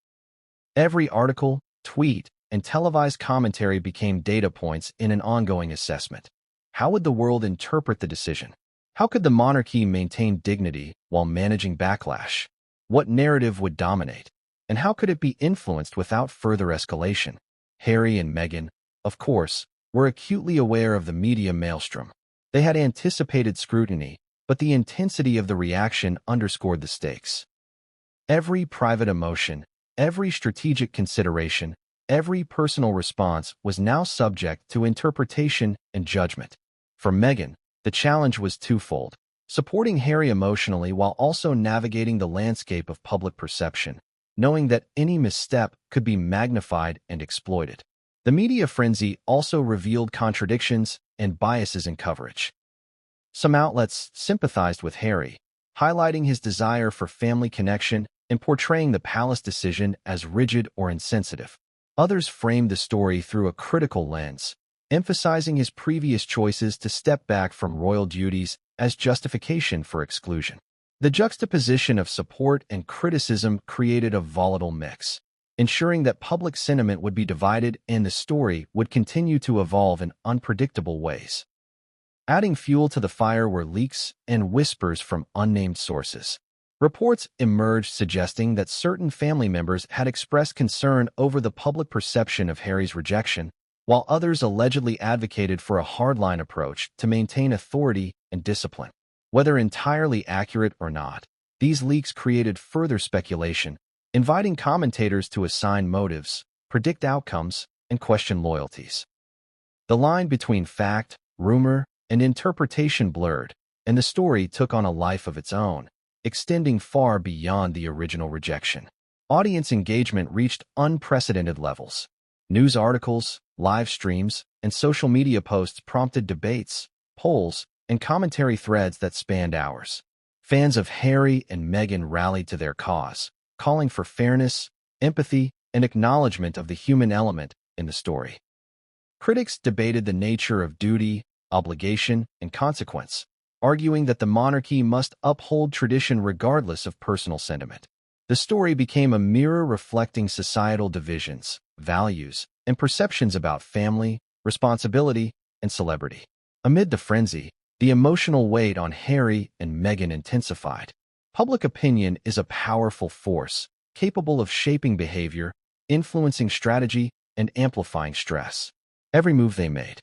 Every article, tweet, and televised commentary became data points in an ongoing assessment. How would the world interpret the decision? How could the monarchy maintain dignity while managing backlash? What narrative would dominate? And how could it be influenced without further escalation? Harry and Meghan, of course, were acutely aware of the media maelstrom. They had anticipated scrutiny, but the intensity of the reaction underscored the stakes. Every private emotion, every strategic consideration, every personal response was now subject to interpretation and judgment. For Meghan, the challenge was twofold: supporting Harry emotionally while also navigating the landscape of public perception, knowing that any misstep could be magnified and exploited. The media frenzy also revealed contradictions and biases in coverage. Some outlets sympathized with Harry, highlighting his desire for family connection and portraying the palace decision as rigid or insensitive. Others framed the story through a critical lens, emphasizing his previous choices to step back from royal duties as justification for exclusion. The juxtaposition of support and criticism created a volatile mix, ensuring that public sentiment would be divided and the story would continue to evolve in unpredictable ways. Adding fuel to the fire were leaks and whispers from unnamed sources. Reports emerged suggesting that certain family members had expressed concern over the public perception of Harry's rejection, while others allegedly advocated for a hardline approach to maintain authority and discipline. Whether entirely accurate or not, these leaks created further speculation, inviting commentators to assign motives, predict outcomes, and question loyalties. The line between fact, rumor, and interpretation blurred, and the story took on a life of its own, extending far beyond the original rejection. Audience engagement reached unprecedented levels. News articles, live streams, and social media posts prompted debates, polls, and commentary threads that spanned hours. Fans of Harry and Meghan rallied to their cause, calling for fairness, empathy, and acknowledgement of the human element in the story. Critics debated the nature of duty, obligation, and consequence, arguing that the monarchy must uphold tradition regardless of personal sentiment. The story became a mirror reflecting societal divisions, values, and perceptions about family, responsibility, and celebrity. Amid the frenzy, the emotional weight on Harry and Meghan intensified. Public opinion is a powerful force, capable of shaping behavior, influencing strategy, and amplifying stress. Every move they made,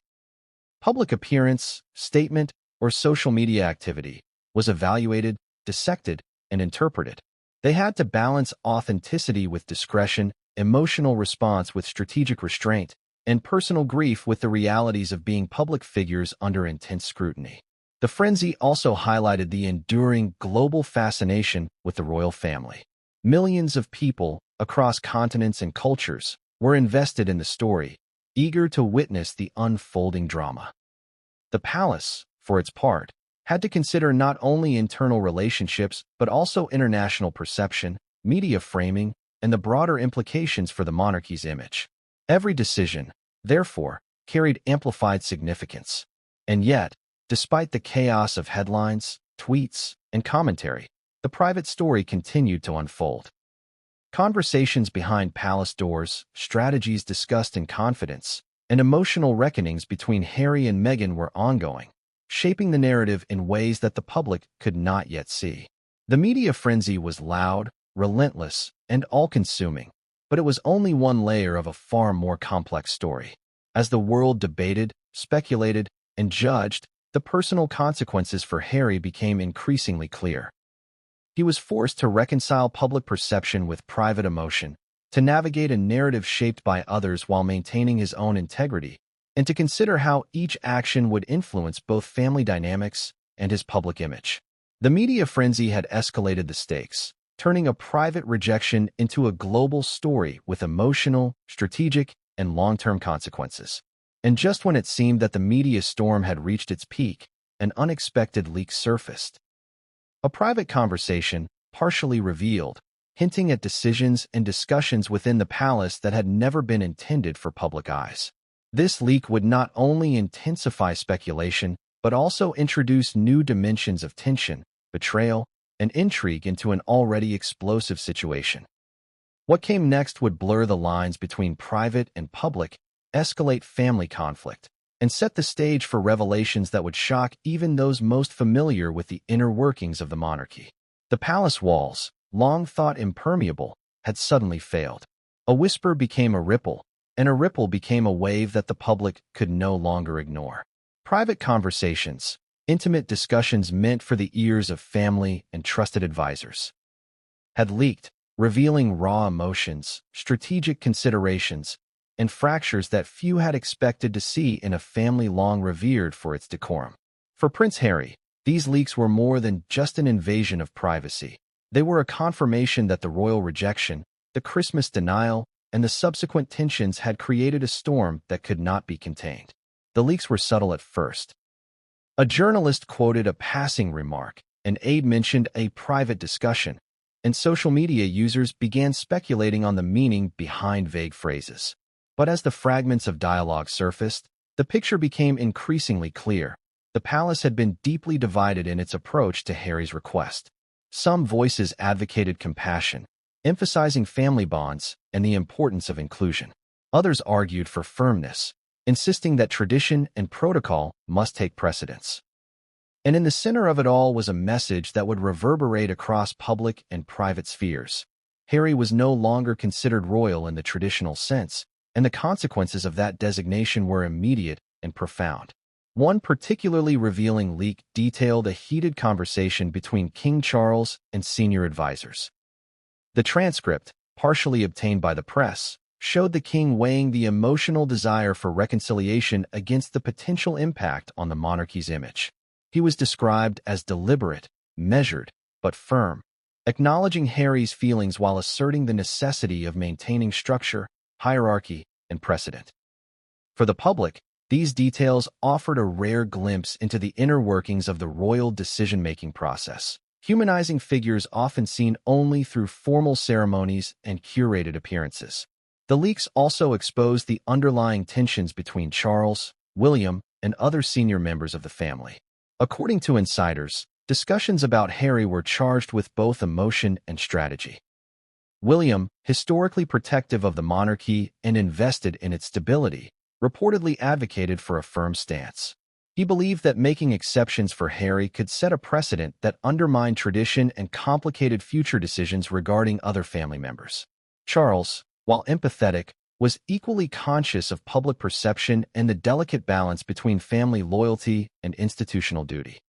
public appearance, statement, or social media activity, was evaluated, dissected, and interpreted. They had to balance authenticity with discretion, emotional response with strategic restraint, and personal grief with the realities of being public figures under intense scrutiny. The frenzy also highlighted the enduring global fascination with the royal family. Millions of people, across continents and cultures, were invested in the story, eager to witness the unfolding drama. The palace, for its part, had to consider not only internal relationships but also international perception, media framing, and the broader implications for the monarchy's image. Every decision, therefore, carried amplified significance. And yet, despite the chaos of headlines, tweets, and commentary, the private story continued to unfold. Conversations behind palace doors, strategies discussed in confidence, and emotional reckonings between Harry and Meghan were ongoing, shaping the narrative in ways that the public could not yet see. The media frenzy was loud, relentless, and all-consuming, but it was only one layer of a far more complex story. As the world debated, speculated, and judged, the personal consequences for Harry became increasingly clear. He was forced to reconcile public perception with private emotion, to navigate a narrative shaped by others while maintaining his own integrity, and to consider how each action would influence both family dynamics and his public image. The media frenzy had escalated the stakes, turning a private rejection into a global story with emotional, strategic, and long-term consequences. And just when it seemed that the media storm had reached its peak, an unexpected leak surfaced. A private conversation, partially revealed, hinting at decisions and discussions within the palace that had never been intended for public eyes. This leak would not only intensify speculation, but also introduce new dimensions of tension, betrayal, and intrigue into an already explosive situation. What came next would blur the lines between private and public, escalate family conflict, and set the stage for revelations that would shock even those most familiar with the inner workings of the monarchy. The palace walls, long thought impermeable, had suddenly failed. A whisper became a ripple, and a ripple became a wave that the public could no longer ignore. Private conversations, intimate discussions meant for the ears of family and trusted advisors, had leaked, revealing raw emotions, strategic considerations, and fractures that few had expected to see in a family long revered for its decorum. For Prince Harry, these leaks were more than just an invasion of privacy. They were a confirmation that the royal rejection, the Christmas denial, and the subsequent tensions had created a storm that could not be contained. The leaks were subtle at first. A journalist quoted a passing remark, an aide mentioned a private discussion, and social media users began speculating on the meaning behind vague phrases. But as the fragments of dialogue surfaced, the picture became increasingly clear. The palace had been deeply divided in its approach to Harry's request. Some voices advocated compassion, emphasizing family bonds and the importance of inclusion. Others argued for firmness, insisting that tradition and protocol must take precedence. And in the center of it all was a message that would reverberate across public and private spheres. Harry was no longer considered royal in the traditional sense, and the consequences of that designation were immediate and profound. One particularly revealing leak detailed a heated conversation between King Charles and senior advisors. The transcript, partially obtained by the press, showed the king weighing the emotional desire for reconciliation against the potential impact on the monarchy's image. He was described as deliberate, measured, but firm, acknowledging Harry's feelings while asserting the necessity of maintaining structure, hierarchy, and precedent. For the public, these details offered a rare glimpse into the inner workings of the royal decision-making process, humanizing figures often seen only through formal ceremonies and curated appearances. The leaks also exposed the underlying tensions between Charles, William, and other senior members of the family. According to insiders, discussions about Harry were charged with both emotion and strategy. William, historically protective of the monarchy and invested in its stability, reportedly advocated for a firm stance. He believed that making exceptions for Harry could set a precedent that undermined tradition and complicated future decisions regarding other family members. Charles, while empathetic, was equally conscious of public perception and the delicate balance between family loyalty and institutional duty.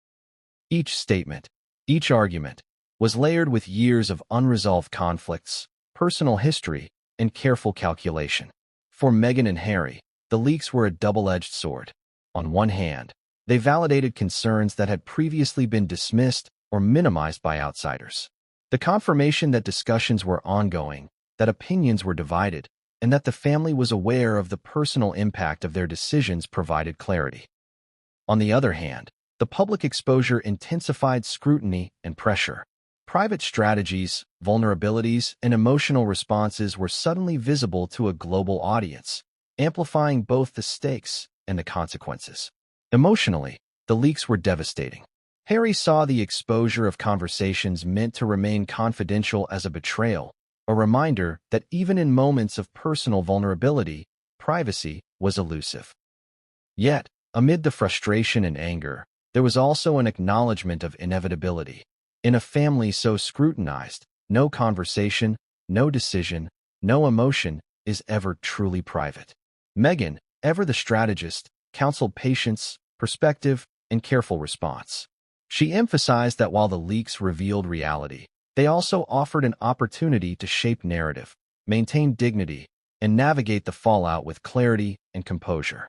Each statement, each argument, was layered with years of unresolved conflicts, personal history, and careful calculation. For Meghan and Harry, the leaks were a double-edged sword. On one hand, they validated concerns that had previously been dismissed or minimized by outsiders. The confirmation that discussions were ongoing, that opinions were divided, and that the family was aware of the personal impact of their decisions provided clarity. On the other hand, the public exposure intensified scrutiny and pressure. Private strategies, vulnerabilities, and emotional responses were suddenly visible to a global audience, amplifying both the stakes and the consequences. Emotionally, the leaks were devastating. Harry saw the exposure of conversations meant to remain confidential as a betrayal, a reminder that even in moments of personal vulnerability, privacy was elusive. Yet, amid the frustration and anger, there was also an acknowledgement of inevitability. In a family so scrutinized, no conversation, no decision, no emotion is ever truly private. Meghan, ever the strategist, counseled patience, perspective, and careful response. She emphasized that while the leaks revealed reality, they also offered an opportunity to shape narrative, maintain dignity, and navigate the fallout with clarity and composure.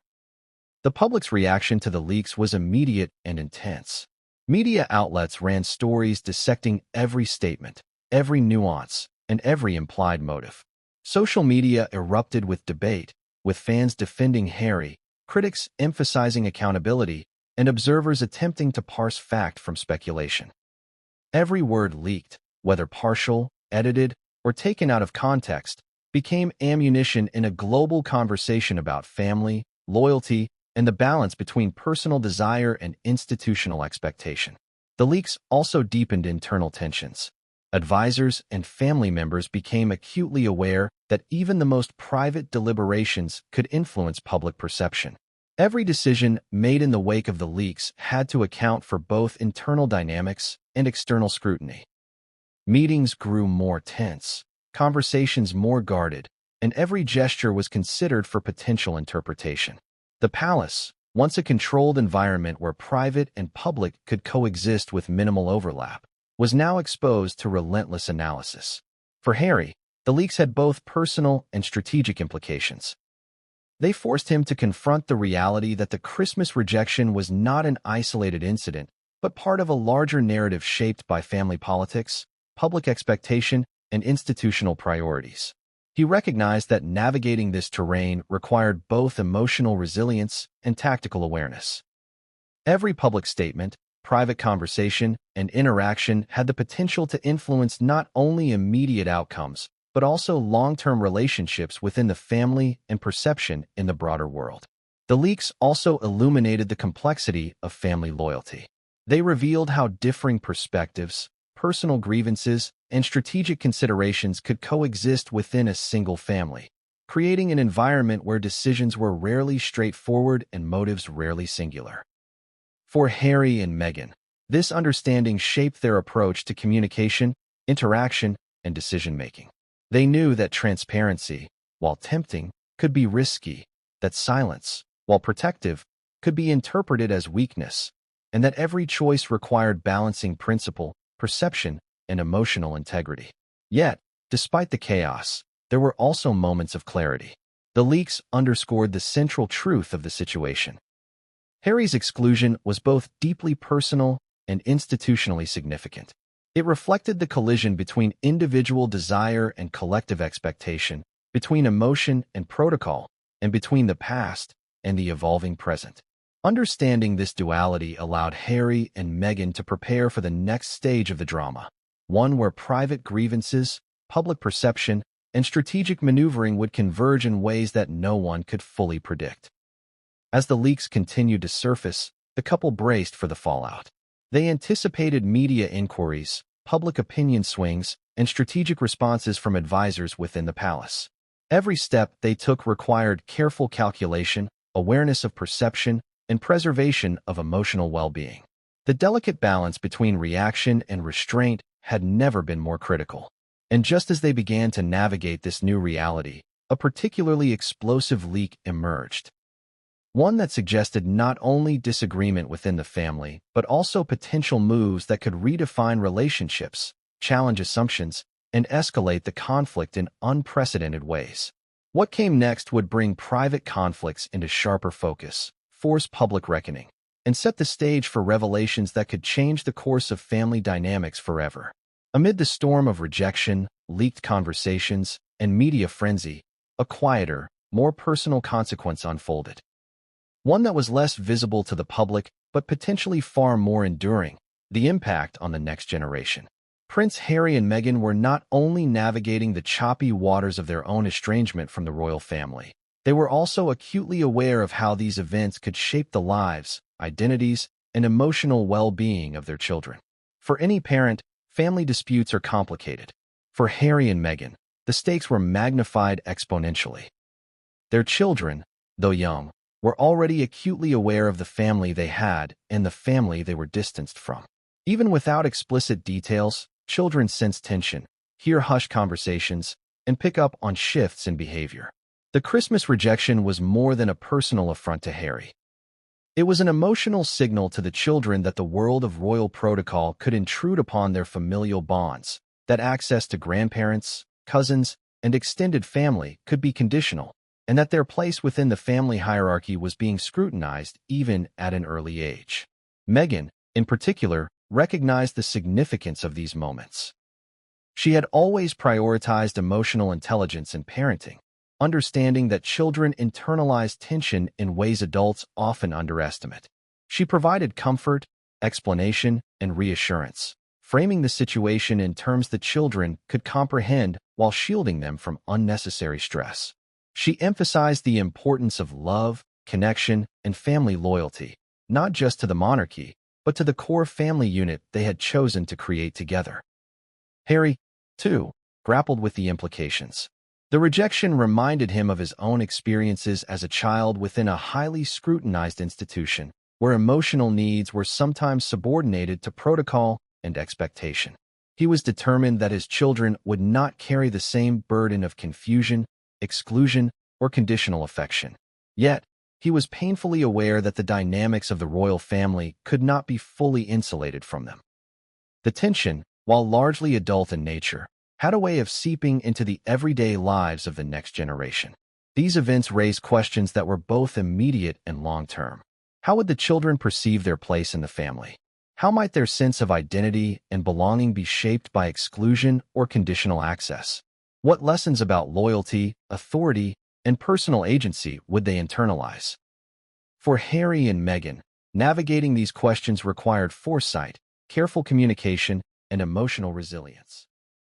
The public's reaction to the leaks was immediate and intense. Media outlets ran stories dissecting every statement, every nuance, and every implied motive. Social media erupted with debate, with fans defending Harry, critics emphasizing accountability, and observers attempting to parse fact from speculation. Every word leaked, whether partial, edited, or taken out of context, became ammunition in a global conversation about family, loyalty, and the balance between personal desire and institutional expectation. The leaks also deepened internal tensions. Advisors and family members became acutely aware that even the most private deliberations could influence public perception. Every decision made in the wake of the leaks had to account for both internal dynamics and external scrutiny. Meetings grew more tense, conversations more guarded, and every gesture was considered for potential interpretation. The palace, once a controlled environment where private and public could coexist with minimal overlap, was now exposed to relentless analysis. For Harry, the leaks had both personal and strategic implications. They forced him to confront the reality that the Christmas rejection was not an isolated incident, but part of a larger narrative shaped by family politics, public expectation, and institutional priorities. He recognized that navigating this terrain required both emotional resilience and tactical awareness. Every public statement, private conversation, and interaction had the potential to influence not only immediate outcomes, but also long-term relationships within the family and perception in the broader world. The leaks also illuminated the complexity of family loyalty. They revealed how differing perspectives, personal grievances, and strategic considerations could coexist within a single family, creating an environment where decisions were rarely straightforward and motives rarely singular. For Harry and Meghan, this understanding shaped their approach to communication, interaction, and decision-making. They knew that transparency, while tempting, could be risky, that silence, while protective, could be interpreted as weakness, and that every choice required balancing principle, perception, and emotional integrity. Yet, despite the chaos, there were also moments of clarity. The leaks underscored the central truth of the situation. Harry's exclusion was both deeply personal and institutionally significant. It reflected the collision between individual desire and collective expectation, between emotion and protocol, and between the past and the evolving present. Understanding this duality allowed Harry and Meghan to prepare for the next stage of the drama, one where private grievances, public perception, and strategic maneuvering would converge in ways that no one could fully predict. As the leaks continued to surface, the couple braced for the fallout. They anticipated media inquiries, public opinion swings, and strategic responses from advisors within the palace. Every step they took required careful calculation, awareness of perception, and preservation of emotional well-being. The delicate balance between reaction and restraint had never been more critical. And just as they began to navigate this new reality, a particularly explosive leak emerged. One that suggested not only disagreement within the family, but also potential moves that could redefine relationships, challenge assumptions, and escalate the conflict in unprecedented ways. What came next would bring private conflicts into sharper focus, force public reckoning, and set the stage for revelations that could change the course of family dynamics forever. Amid the storm of rejection, leaked conversations, and media frenzy, a quieter, more personal consequence unfolded. One that was less visible to the public, but potentially far more enduring: the impact on the next generation. Prince Harry and Meghan were not only navigating the choppy waters of their own estrangement from the royal family, they were also acutely aware of how these events could shape the lives, identities, and emotional well-being of their children. For any parent, family disputes are complicated. For Harry and Meghan, the stakes were magnified exponentially. Their children, though young, were already acutely aware of the family they had and the family they were distanced from. Even without explicit details, children sense tension, hear hushed conversations, and pick up on shifts in behavior. The Christmas rejection was more than a personal affront to Harry. It was an emotional signal to the children that the world of royal protocol could intrude upon their familial bonds, that access to grandparents, cousins, and extended family could be conditional, and that their place within the family hierarchy was being scrutinized even at an early age. Meghan, in particular, recognized the significance of these moments. She had always prioritized emotional intelligence in parenting, understanding that children internalize tension in ways adults often underestimate. She provided comfort, explanation, and reassurance, framing the situation in terms that children could comprehend while shielding them from unnecessary stress. She emphasized the importance of love, connection, and family loyalty, not just to the monarchy, but to the core family unit they had chosen to create together. Harry, too, grappled with the implications. The rejection reminded him of his own experiences as a child within a highly scrutinized institution, where emotional needs were sometimes subordinated to protocol and expectation. He was determined that his children would not carry the same burden of confusion, exclusion, or conditional affection. Yet, he was painfully aware that the dynamics of the royal family could not be fully insulated from them. The tension, while largely adult in nature, had a way of seeping into the everyday lives of the next generation. These events raised questions that were both immediate and long-term. How would the children perceive their place in the family? How might their sense of identity and belonging be shaped by exclusion or conditional access? What lessons about loyalty, authority, and personal agency would they internalize? For Harry and Meghan, navigating these questions required foresight, careful communication, and emotional resilience.